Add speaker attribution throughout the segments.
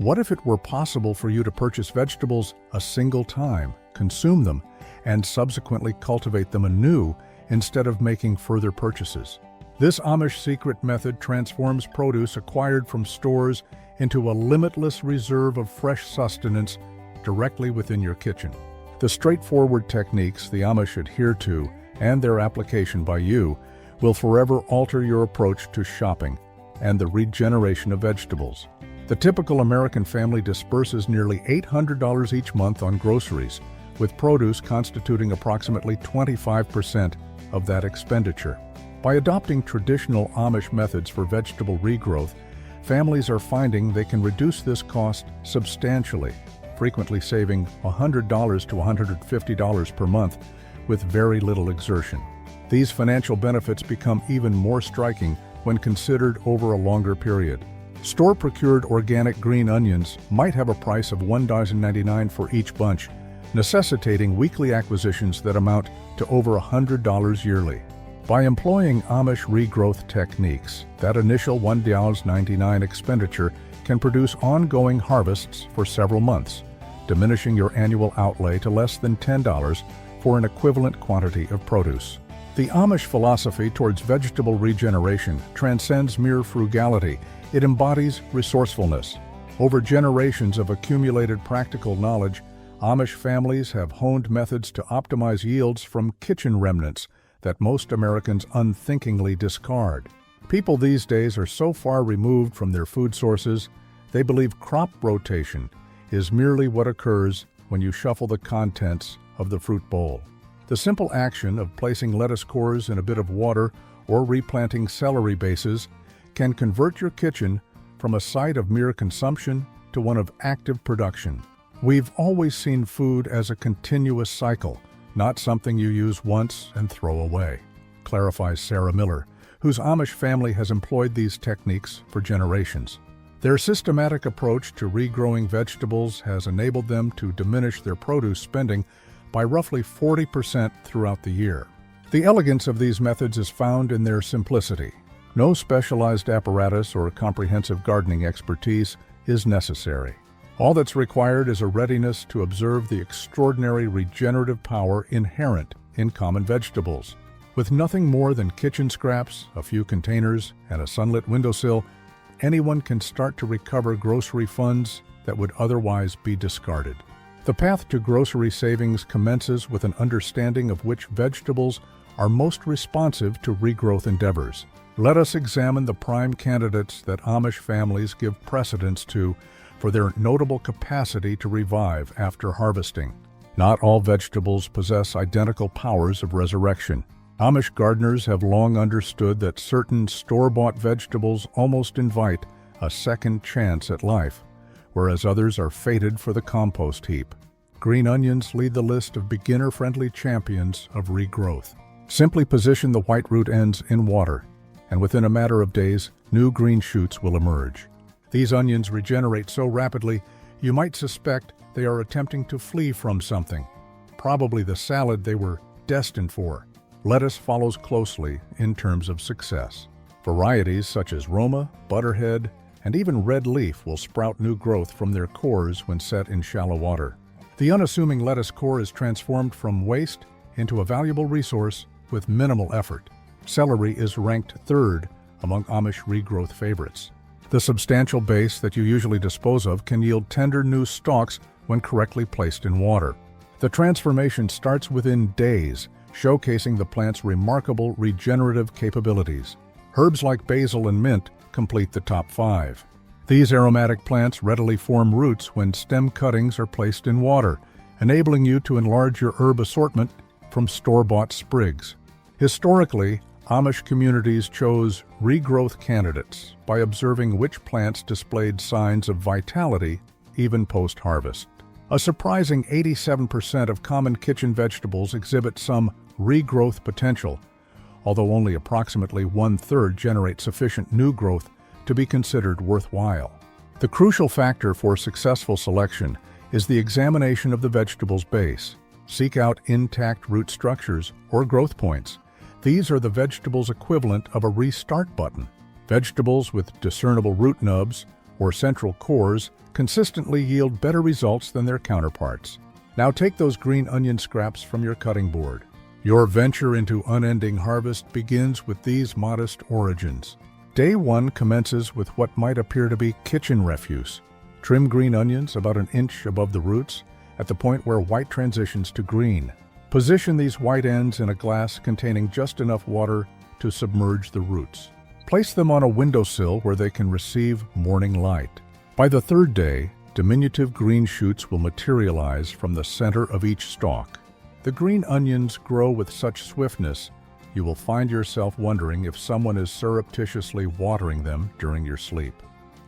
Speaker 1: What if it were possible for you to purchase vegetables a single time, consume them, and subsequently cultivate them anew instead of making further purchases? This Amish secret method transforms produce acquired from stores into a limitless reserve of fresh sustenance directly within your kitchen. The straightforward techniques the Amish adhere to and their application by you will forever alter your approach to shopping and the regeneration of vegetables. The typical American family disperses nearly $800 each month on groceries, with produce constituting approximately 25% of that expenditure. By adopting traditional Amish methods for vegetable regrowth, families are finding they can reduce this cost substantially, frequently saving $100 to $150 per month with very little exertion. These financial benefits become even more striking when considered over a longer period. Store-procured organic green onions might have a price of $1.99 for each bunch, necessitating weekly acquisitions that amount to over $100 yearly. By employing Amish regrowth techniques, that initial $1.99 expenditure can produce ongoing harvests for several months, diminishing your annual outlay to less than $10 for an equivalent quantity of produce. The Amish philosophy towards vegetable regeneration transcends mere frugality. It embodies resourcefulness. Over generations of accumulated practical knowledge, Amish families have honed methods to optimize yields from kitchen remnants that most Americans unthinkingly discard. People these days are so far removed from their food sources, they believe crop rotation is merely what occurs when you shuffle the contents of the fruit bowl. The simple action of placing lettuce cores in a bit of water or replanting celery bases can convert your kitchen from a site of mere consumption to one of active production. We've always seen food as a continuous cycle, not something you use once and throw away, clarifies Sarah Miller, whose Amish family has employed these techniques for generations. Their systematic approach to regrowing vegetables has enabled them to diminish their produce spending by roughly 40% throughout the year. The elegance of these methods is found in their simplicity. No specialized apparatus or comprehensive gardening expertise is necessary. All that's required is a readiness to observe the extraordinary regenerative power inherent in common vegetables. With nothing more than kitchen scraps, a few containers, and a sunlit windowsill, anyone can start to recover grocery funds that would otherwise be discarded. The path to grocery savings commences with an understanding of which vegetables are most responsive to regrowth endeavors. Let us examine the prime candidates that Amish families give precedence to for their notable capacity to revive after harvesting. Not all vegetables possess identical powers of resurrection. Amish gardeners have long understood that certain store-bought vegetables almost invite a second chance at life, whereas others are fated for the compost heap. Green onions lead the list of beginner-friendly champions of regrowth. Simply position the white root ends in water, and within a matter of days, new green shoots will emerge. These onions regenerate so rapidly, you might suspect they are attempting to flee from something, probably the salad they were destined for. Lettuce follows closely in terms of success. Varieties such as Roma, Butterhead, and even red leaf will sprout new growth from their cores when set in shallow water. The unassuming lettuce core is transformed from waste into a valuable resource with minimal effort. Celery is ranked third among Amish regrowth favorites. The substantial base that you usually dispose of can yield tender new stalks when correctly placed in water. The transformation starts within days, showcasing the plant's remarkable regenerative capabilities. Herbs like basil and mint complete the top 5. These aromatic plants readily form roots when stem cuttings are placed in water, enabling you to enlarge your herb assortment from store-bought sprigs. Historically, Amish communities chose regrowth candidates by observing which plants displayed signs of vitality even post-harvest. A surprising 87% of common kitchen vegetables exhibit some regrowth potential, although only approximately 1/3 generate sufficient new growth to be considered worthwhile. The crucial factor for successful selection is the examination of the vegetable's base. Seek out intact root structures or growth points. These are the vegetable's equivalent of a restart button. Vegetables with discernible root nubs or central cores consistently yield better results than their counterparts. Now take those green onion scraps from your cutting board. Your venture into unending harvest begins with these modest origins. Day 1 commences with what might appear to be kitchen refuse. Trim green onions about an inch above the roots, at the point where white transitions to green. Position these white ends in a glass containing just enough water to submerge the roots. Place them on a windowsill where they can receive morning light. By the 3rd day, diminutive green shoots will materialize from the center of each stalk. The green onions grow with such swiftness, you will find yourself wondering if someone is surreptitiously watering them during your sleep.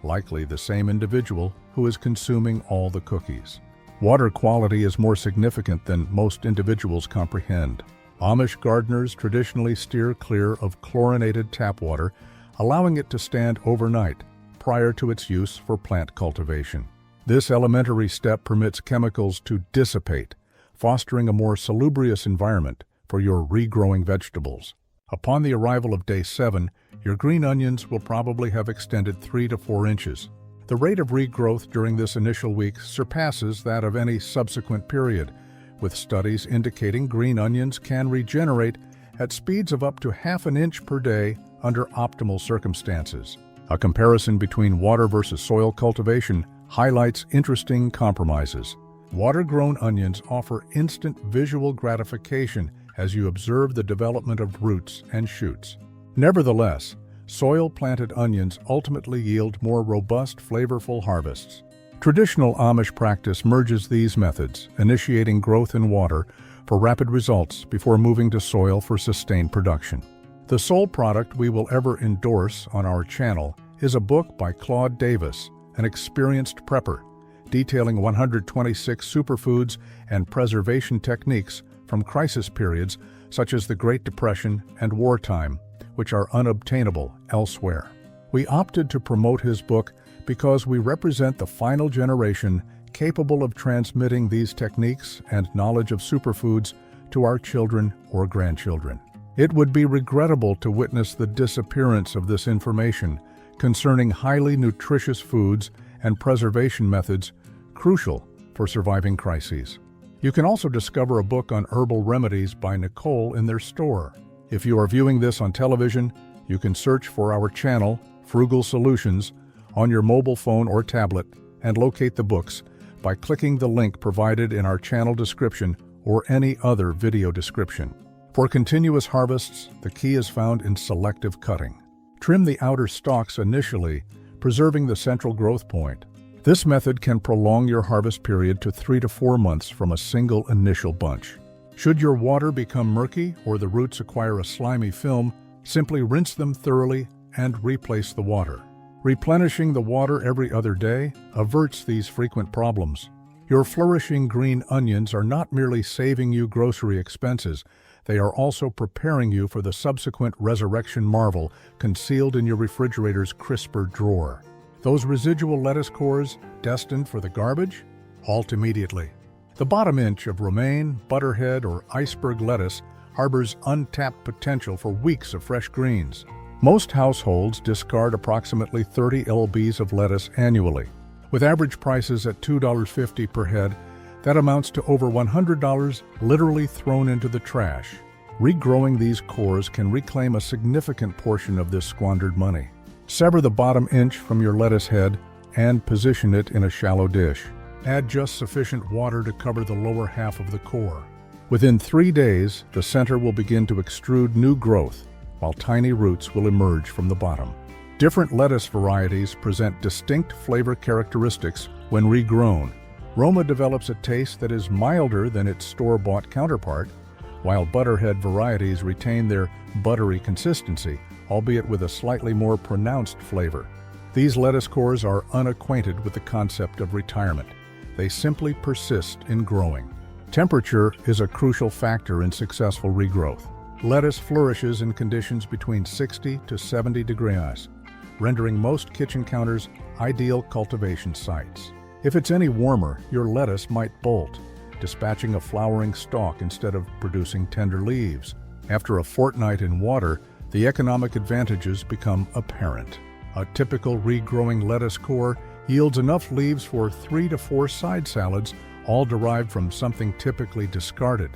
Speaker 1: Likely the same individual who is consuming all the cookies. Water quality is more significant than most individuals comprehend. Amish gardeners traditionally steer clear of chlorinated tap water, allowing it to stand overnight prior to its use for plant cultivation. This elementary step permits chemicals to dissipate, fostering a more salubrious environment for your regrowing vegetables. Upon the arrival of day 7, your green onions will probably have extended 3 to 4 inches. The rate of regrowth during this initial week surpasses that of any subsequent period, with studies indicating green onions can regenerate at speeds of up to ½ an inch per day under optimal circumstances. A comparison between water versus soil cultivation highlights interesting compromises. Water-grown onions offer instant visual gratification as you observe the development of roots and shoots. Nevertheless, soil-planted onions ultimately yield more robust, flavorful harvests. Traditional Amish practice merges these methods, initiating growth in water for rapid results before moving to soil for sustained production. The sole product we will ever endorse on our channel is a book by Claude Davis, an experienced prepper, detailing 126 superfoods and preservation techniques from crisis periods such as the Great Depression and wartime, which are unobtainable elsewhere. We opted to promote his book because we represent the final generation capable of transmitting these techniques and knowledge of superfoods to our children or grandchildren. It would be regrettable to witness the disappearance of this information concerning highly nutritious foods and preservation methods crucial for surviving crises. You can also discover a book on herbal remedies by Nicole in their store. If you are viewing this on television, you can search for our channel, Frugal Solutions, on your mobile phone or tablet and locate the books by clicking the link provided in our channel description or any other video description. For continuous harvests, the key is found in selective cutting. Trim the outer stalks initially, preserving the central growth point. This method can prolong your harvest period to 3 to 4 months from a single initial bunch. Should your water become murky or the roots acquire a slimy film, simply rinse them thoroughly and replace the water. Replenishing the water every other day averts these frequent problems. Your flourishing green onions are not merely saving you grocery expenses, they are also preparing you for the subsequent resurrection marvel concealed in your refrigerator's crisper drawer. Those residual lettuce cores destined for the garbage? Halt immediately. The bottom inch of romaine, butterhead, or iceberg lettuce harbors untapped potential for weeks of fresh greens. Most households discard approximately 30 lbs of lettuce annually. With average prices at $2.50 per head, that amounts to over $100 literally thrown into the trash. Regrowing these cores can reclaim a significant portion of this squandered money. Sever the bottom inch from your lettuce head and position it in a shallow dish. Add just sufficient water to cover the lower half of the core. Within 3 days, the center will begin to extrude new growth, while tiny roots will emerge from the bottom. Different lettuce varieties present distinct flavor characteristics when regrown. Roma develops a taste that is milder than its store-bought counterpart, while butterhead varieties retain their buttery consistency, albeit with a slightly more pronounced flavor. These lettuce cores are unacquainted with the concept of retirement. They simply persist in growing. Temperature is a crucial factor in successful regrowth. Lettuce flourishes in conditions between 60 to 70 degrees, rendering most kitchen counters ideal cultivation sites. If it's any warmer, your lettuce might bolt, dispatching a flowering stalk instead of producing tender leaves. After a fortnight in water, the economic advantages become apparent. A typical regrowing lettuce core yields enough leaves for 3 to 4 side salads, all derived from something typically discarded.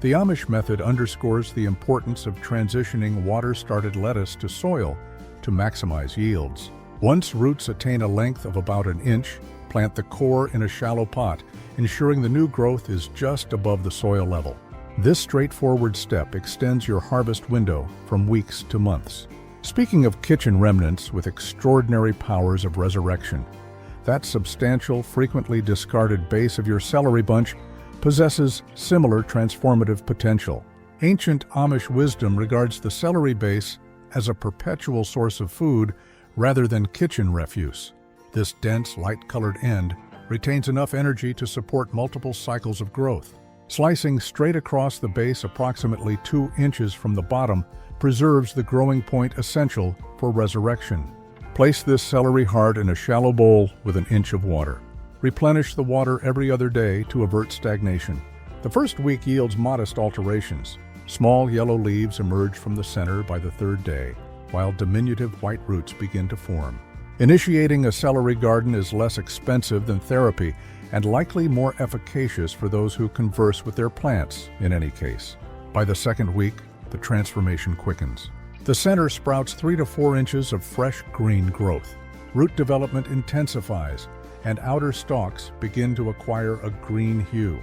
Speaker 1: The Amish method underscores the importance of transitioning water-started lettuce to soil to maximize yields. Once roots attain a length of about an inch, plant the core in a shallow pot, ensuring the new growth is just above the soil level. This straightforward step extends your harvest window from weeks to months. Speaking of kitchen remnants with extraordinary powers of resurrection, that substantial, frequently discarded base of your celery bunch possesses similar transformative potential. Ancient Amish wisdom regards the celery base as a perpetual source of food rather than kitchen refuse. This dense, light-colored end retains enough energy to support multiple cycles of growth. Slicing straight across the base approximately 2 inches from the bottom preserves the growing point essential for resurrection. Place this celery heart in a shallow bowl with an inch of water. Replenish the water every other day to avert stagnation. The first week yields modest alterations. Small yellow leaves emerge from the center by the 3rd day, while diminutive white roots begin to form. Initiating a celery garden is less expensive than therapy and likely more efficacious for those who converse with their plants, in any case. By the 2nd week, the transformation quickens. The center sprouts 3 to 4 inches of fresh green growth. Root development intensifies, and outer stalks begin to acquire a green hue.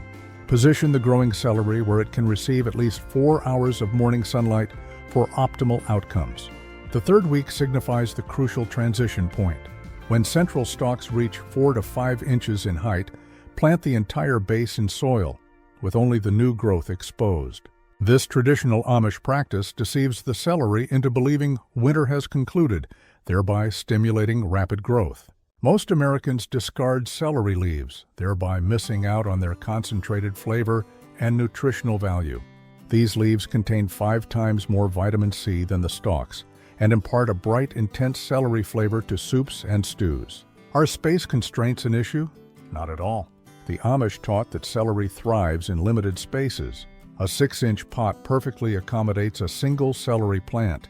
Speaker 1: Position the growing celery where it can receive at least 4 hours of morning sunlight for optimal outcomes. The 3rd week signifies the crucial transition point. When central stalks reach 4 to 5 inches in height, plant the entire base in soil, with only the new growth exposed. This traditional Amish practice deceives the celery into believing winter has concluded, thereby stimulating rapid growth. Most Americans discard celery leaves, thereby missing out on their concentrated flavor and nutritional value. These leaves contain 5 times more vitamin C than the stalks and impart a bright, intense celery flavor to soups and stews. Are space constraints an issue? Not at all. The Amish taught that celery thrives in limited spaces. A 6-inch pot perfectly accommodates a single celery plant,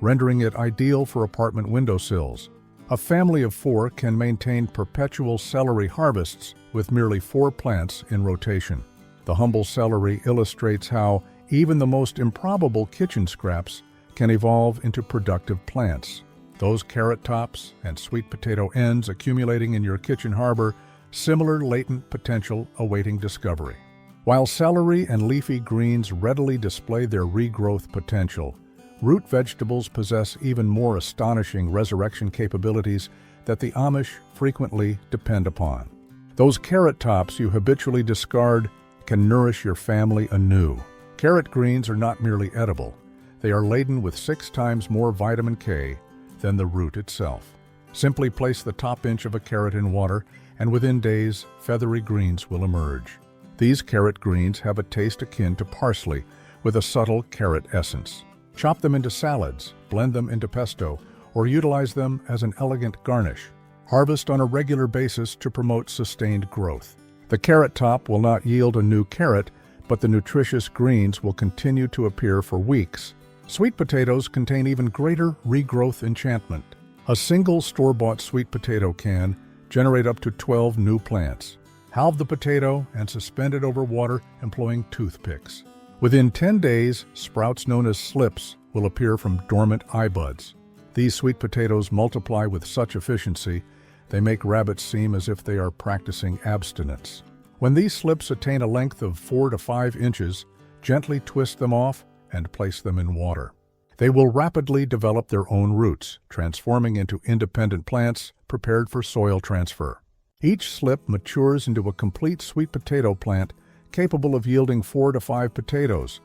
Speaker 1: rendering it ideal for apartment windowsills. A family of 4 can maintain perpetual celery harvests with merely 4 plants in rotation. The humble celery illustrates how even the most improbable kitchen scraps can evolve into productive plants. Those carrot tops and sweet potato ends accumulating in your kitchen harbor similar latent potential awaiting discovery. While celery and leafy greens readily display their regrowth potential, root vegetables possess even more astonishing resurrection capabilities that the Amish frequently depend upon. Those carrot tops you habitually discard can nourish your family anew. Carrot greens are not merely edible, they are laden with 6 times more vitamin K than the root itself. Simply place the top inch of a carrot in water, and within days, feathery greens will emerge. These carrot greens have a taste akin to parsley, with a subtle carrot essence. Chop them into salads, blend them into pesto, or utilize them as an elegant garnish. Harvest on a regular basis to promote sustained growth. The carrot top will not yield a new carrot, but the nutritious greens will continue to appear for weeks. Sweet potatoes contain even greater regrowth enchantment. A single store-bought sweet potato can generate up to 12 new plants. Halve the potato and suspend it over water employing toothpicks. Within 10 days, sprouts known as slips will appear from dormant eye buds. These sweet potatoes multiply with such efficiency, they make rabbits seem as if they are practicing abstinence. When these slips attain a length of 4 to 5 inches, gently twist them off and place them in water. They will rapidly develop their own roots, transforming into independent plants prepared for soil transfer. Each slip matures into a complete sweet potato plant capable of yielding 4 to 5 potatoes,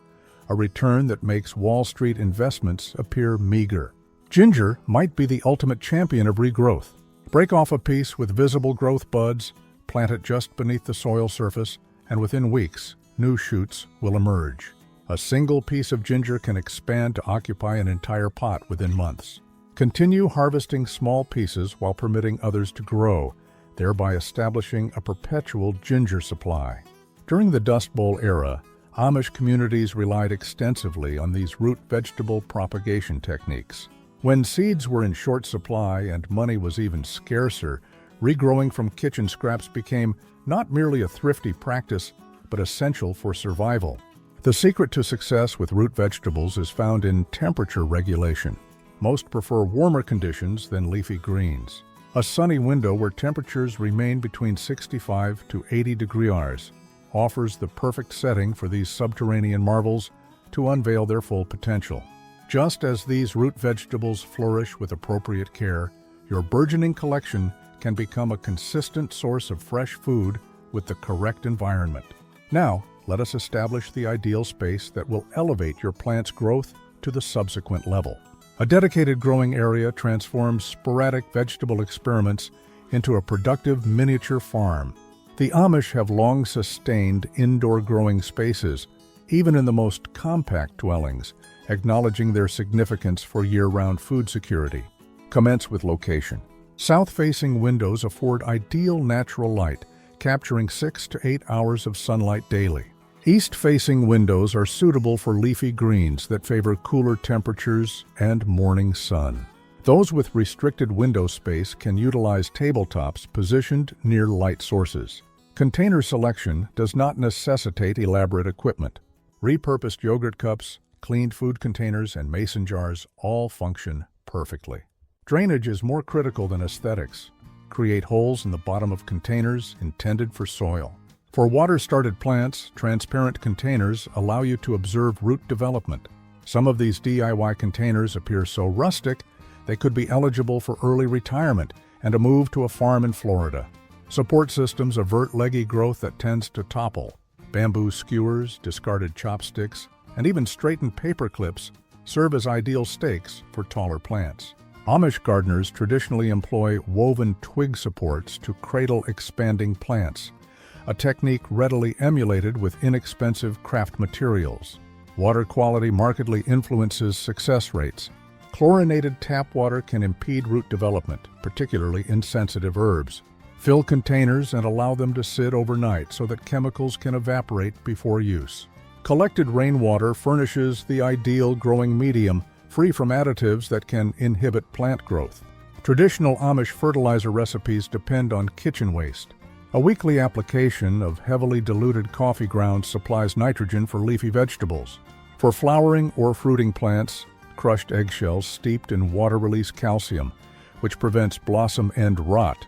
Speaker 1: a return that makes Wall Street investments appear meager. Ginger might be the ultimate champion of regrowth. Break off a piece with visible growth buds, plant it just beneath the soil surface, and within weeks, new shoots will emerge. A single piece of ginger can expand to occupy an entire pot within months. Continue harvesting small pieces while permitting others to grow, thereby establishing a perpetual ginger supply. During the Dust Bowl era, Amish communities relied extensively on these root vegetable propagation techniques. When seeds were in short supply and money was even scarcer, regrowing from kitchen scraps became not merely a thrifty practice, but essential for survival. The secret to success with root vegetables is found in temperature regulation. Most prefer warmer conditions than leafy greens. A sunny window where temperatures remain between 65 to 80 degrees offers the perfect setting for these subterranean marvels to unveil their full potential. Just as these root vegetables flourish with appropriate care, your burgeoning collection can become a consistent source of fresh food with the correct environment. Now, let us establish the ideal space that will elevate your plant's growth to the subsequent level. A dedicated growing area transforms sporadic vegetable experiments into a productive miniature farm. The Amish have long sustained indoor growing spaces, even in the most compact dwellings, acknowledging their significance for year-round food security. Commence with location. South-facing windows afford ideal natural light, capturing 6 to 8 hours of sunlight daily. East-facing windows are suitable for leafy greens that favor cooler temperatures and morning sun. Those with restricted window space can utilize tabletops positioned near light sources. Container selection does not necessitate elaborate equipment. Repurposed yogurt cups, cleaned food containers, and mason jars all function perfectly. Drainage is more critical than aesthetics. Create holes in the bottom of containers intended for soil. For water-started plants, transparent containers allow you to observe root development. Some of these DIY containers appear so rustic, they could be eligible for early retirement and a move to a farm in Florida. Support systems avert leggy growth that tends to topple. Bamboo skewers, discarded chopsticks, and even straightened paper clips serve as ideal stakes for taller plants. Amish gardeners traditionally employ woven twig supports to cradle expanding plants, a technique readily emulated with inexpensive craft materials. Water quality markedly influences success rates. Chlorinated tap water can impede root development, particularly in sensitive herbs. Fill containers and allow them to sit overnight so that chemicals can evaporate before use. Collected rainwater furnishes the ideal growing medium, free from additives that can inhibit plant growth. Traditional Amish fertilizer recipes depend on kitchen waste. A weekly application of heavily diluted coffee grounds supplies nitrogen for leafy vegetables. For flowering or fruiting plants, crushed eggshells steeped in water release calcium, which prevents blossom end rot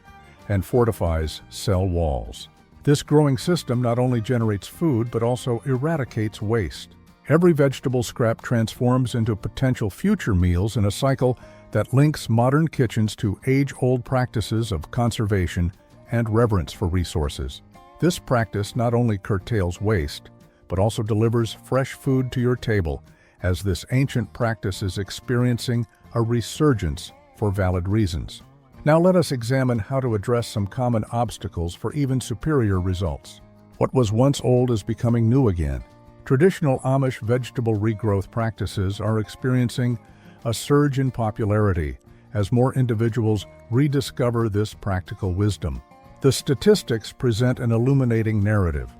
Speaker 1: and fortifies cell walls. This growing system not only generates food but also eradicates waste. Every vegetable scrap transforms into potential future meals in a cycle that links modern kitchens to age-old practices of conservation and reverence for resources. This practice not only curtails waste, but also delivers fresh food to your table, as this ancient practice is experiencing a resurgence for valid reasons. Now let us examine how to address some common obstacles for even superior results. What was once old is becoming new again. Traditional Amish vegetable regrowth practices are experiencing a surge in popularity as more individuals rediscover this practical wisdom. The statistics present an illuminating narrative.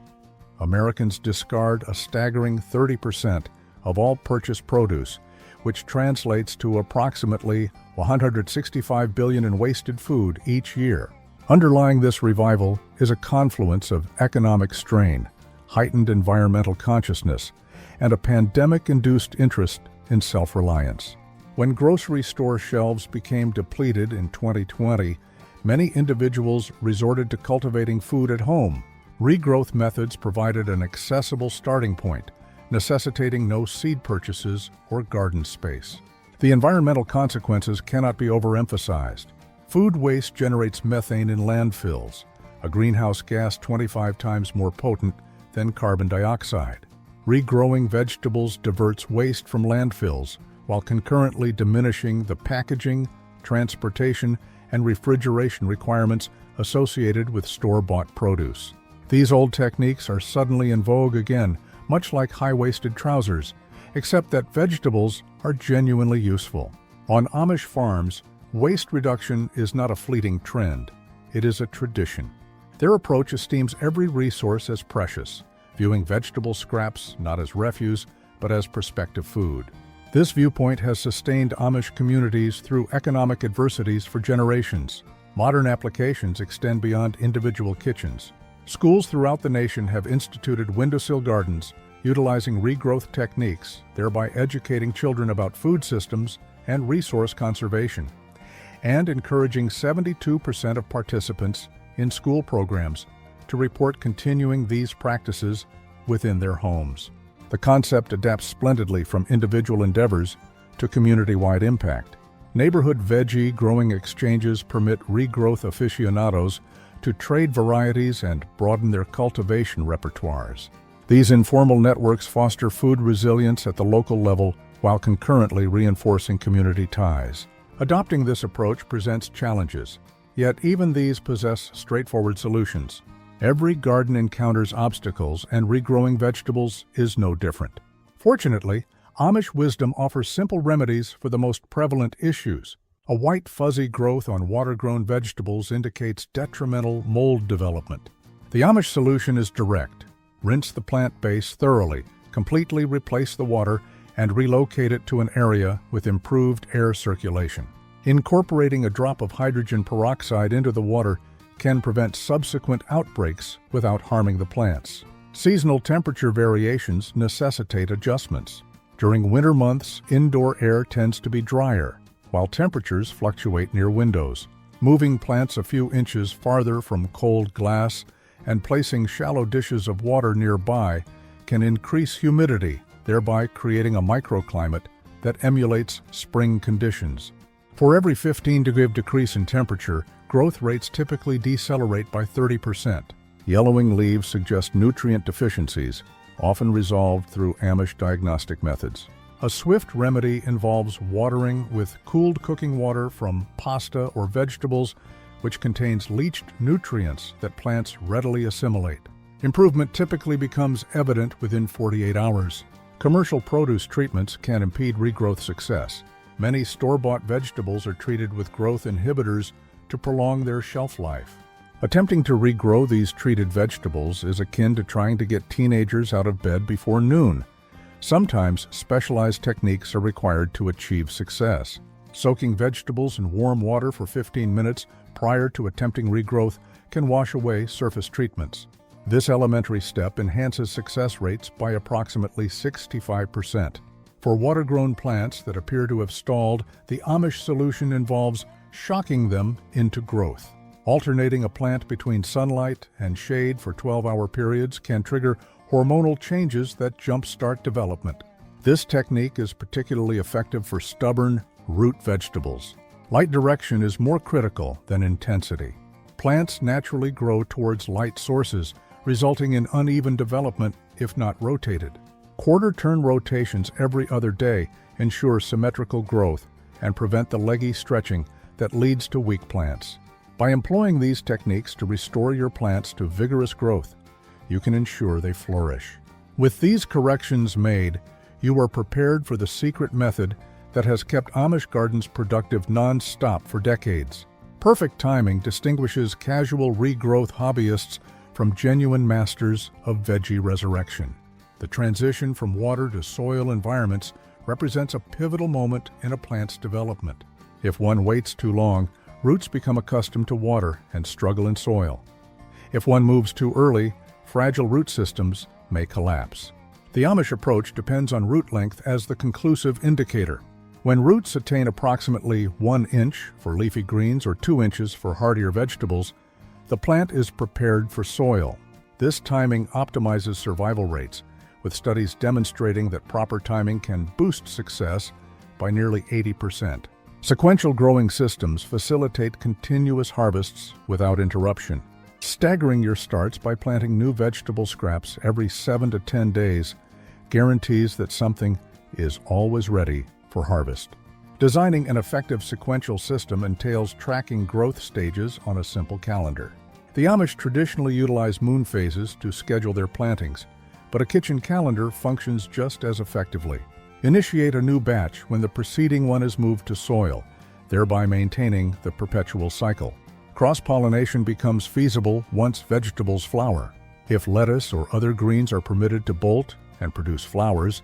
Speaker 1: Americans discard a staggering 30% of all purchased produce, which translates to approximately 165 billion in wasted food each year. Underlying this revival is a confluence of economic strain, heightened environmental consciousness, and a pandemic-induced interest in self-reliance. When grocery store shelves became depleted in 2020, many individuals resorted to cultivating food at home. Regrowth methods provided an accessible starting point, necessitating no seed purchases or garden space. The environmental consequences cannot be overemphasized. Food waste generates methane in landfills, a greenhouse gas 25 times more potent than carbon dioxide. Regrowing vegetables diverts waste from landfills while concurrently diminishing the packaging, transportation, and refrigeration requirements associated with store-bought produce. These old techniques are suddenly in vogue again, much like high-waisted trousers, except that vegetables are genuinely useful. On Amish farms, waste reduction is not a fleeting trend, it is a tradition. Their approach esteems every resource as precious, viewing vegetable scraps not as refuse, but as prospective food. This viewpoint has sustained Amish communities through economic adversities for generations. Modern applications extend beyond individual kitchens. Schools throughout the nation have instituted windowsill gardens, utilizing regrowth techniques, thereby educating children about food systems and resource conservation, and encouraging 72% of participants in school programs to report continuing these practices within their homes. The concept adapts splendidly from individual endeavors to community-wide impact. Neighborhood veggie growing exchanges permit regrowth aficionados to trade varieties and broaden their cultivation repertoires. These informal networks foster food resilience at the local level while concurrently reinforcing community ties. Adopting this approach presents challenges, yet even these possess straightforward solutions. Every garden encounters obstacles, and regrowing vegetables is no different. Fortunately, Amish wisdom offers simple remedies for the most prevalent issues. A white fuzzy growth on water-grown vegetables indicates detrimental mold development. The Amish solution is direct. Rinse the plant base thoroughly, completely replace the water, and relocate it to an area with improved air circulation. Incorporating a drop of hydrogen peroxide into the water can prevent subsequent outbreaks without harming the plants. Seasonal temperature variations necessitate adjustments. During winter months, indoor air tends to be drier, while temperatures fluctuate near windows. Moving plants a few inches farther from cold glass and placing shallow dishes of water nearby can increase humidity, thereby creating a microclimate that emulates spring conditions. For every 15-degree decrease in temperature, growth rates typically decelerate by 30%. Yellowing leaves suggest nutrient deficiencies, often resolved through Amish diagnostic methods. A swift remedy involves watering with cooled cooking water from pasta or vegetables, which contains leached nutrients that plants readily assimilate. Improvement typically becomes evident within 48 hours. Commercial produce treatments can impede regrowth success. Many store-bought vegetables are treated with growth inhibitors to prolong their shelf life. Attempting to regrow these treated vegetables is akin to trying to get teenagers out of bed before noon. Sometimes specialized techniques are required to achieve success. Soaking vegetables in warm water for 15 minutes prior to attempting regrowth can wash away surface treatments. This elementary step enhances success rates by approximately 65%. For water-grown plants that appear to have stalled, the Amish solution involves shocking them into growth. Alternating a plant between sunlight and shade for 12-hour periods can trigger hormonal changes that jumpstart development. This technique is particularly effective for stubborn, root vegetables. Light direction is more critical than intensity. Plants naturally grow towards light sources, resulting in uneven development if not rotated. Quarter-turn rotations every other day ensure symmetrical growth and prevent the leggy stretching that leads to weak plants. By employing these techniques to restore your plants to vigorous growth, you can ensure they flourish. With these corrections made, you are prepared for the secret method that has kept Amish gardens productive non-stop for decades. Perfect timing distinguishes casual regrowth hobbyists from genuine masters of veggie resurrection. The transition from water to soil environments represents a pivotal moment in a plant's development. If one waits too long, roots become accustomed to water and struggle in soil. If one moves too early, fragile root systems may collapse. The Amish approach depends on root length as the conclusive indicator. When roots attain approximately 1 inch for leafy greens or 2 inches for hardier vegetables, the plant is prepared for soil. This timing optimizes survival rates, with studies demonstrating that proper timing can boost success by nearly 80%. Sequential growing systems facilitate continuous harvests without interruption. Staggering your starts by planting new vegetable scraps every 7 to 10 days guarantees that something is always ready for harvest. Designing an effective sequential system entails tracking growth stages on a simple calendar. The Amish traditionally utilize moon phases to schedule their plantings, but a kitchen calendar functions just as effectively. Initiate a new batch when the preceding one is moved to soil, thereby maintaining the perpetual cycle. Cross-pollination becomes feasible once vegetables flower. If lettuce or other greens are permitted to bolt and produce flowers,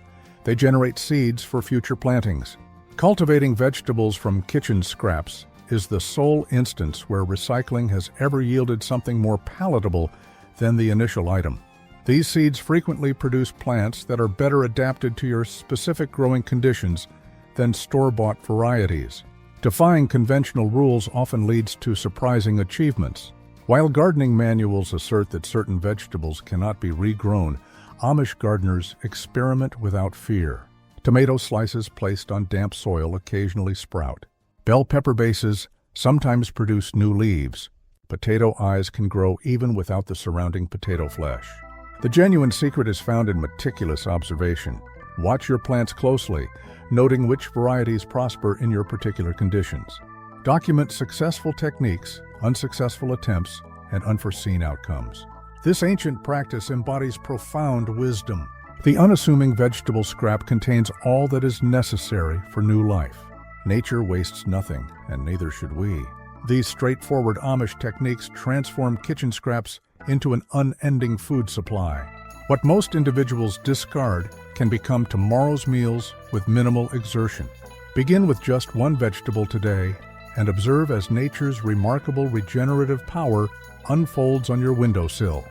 Speaker 1: They generate seeds for future plantings. Cultivating vegetables from kitchen scraps is the sole instance where recycling has ever yielded something more palatable than the initial item. These seeds frequently produce plants that are better adapted to your specific growing conditions than store-bought varieties. Defying conventional rules often leads to surprising achievements. While gardening manuals assert that certain vegetables cannot be regrown, Amish gardeners experiment without fear. Tomato slices placed on damp soil occasionally sprout. Bell pepper bases sometimes produce new leaves. Potato eyes can grow even without the surrounding potato flesh. The genuine secret is found in meticulous observation. Watch your plants closely, noting which varieties prosper in your particular conditions. Document successful techniques, unsuccessful attempts, and unforeseen outcomes. This ancient practice embodies profound wisdom. The unassuming vegetable scrap contains all that is necessary for new life. Nature wastes nothing, and neither should we. These straightforward Amish techniques transform kitchen scraps into an unending food supply. What most individuals discard can become tomorrow's meals with minimal exertion. Begin with just one vegetable today and observe as nature's remarkable regenerative power unfolds on your windowsill.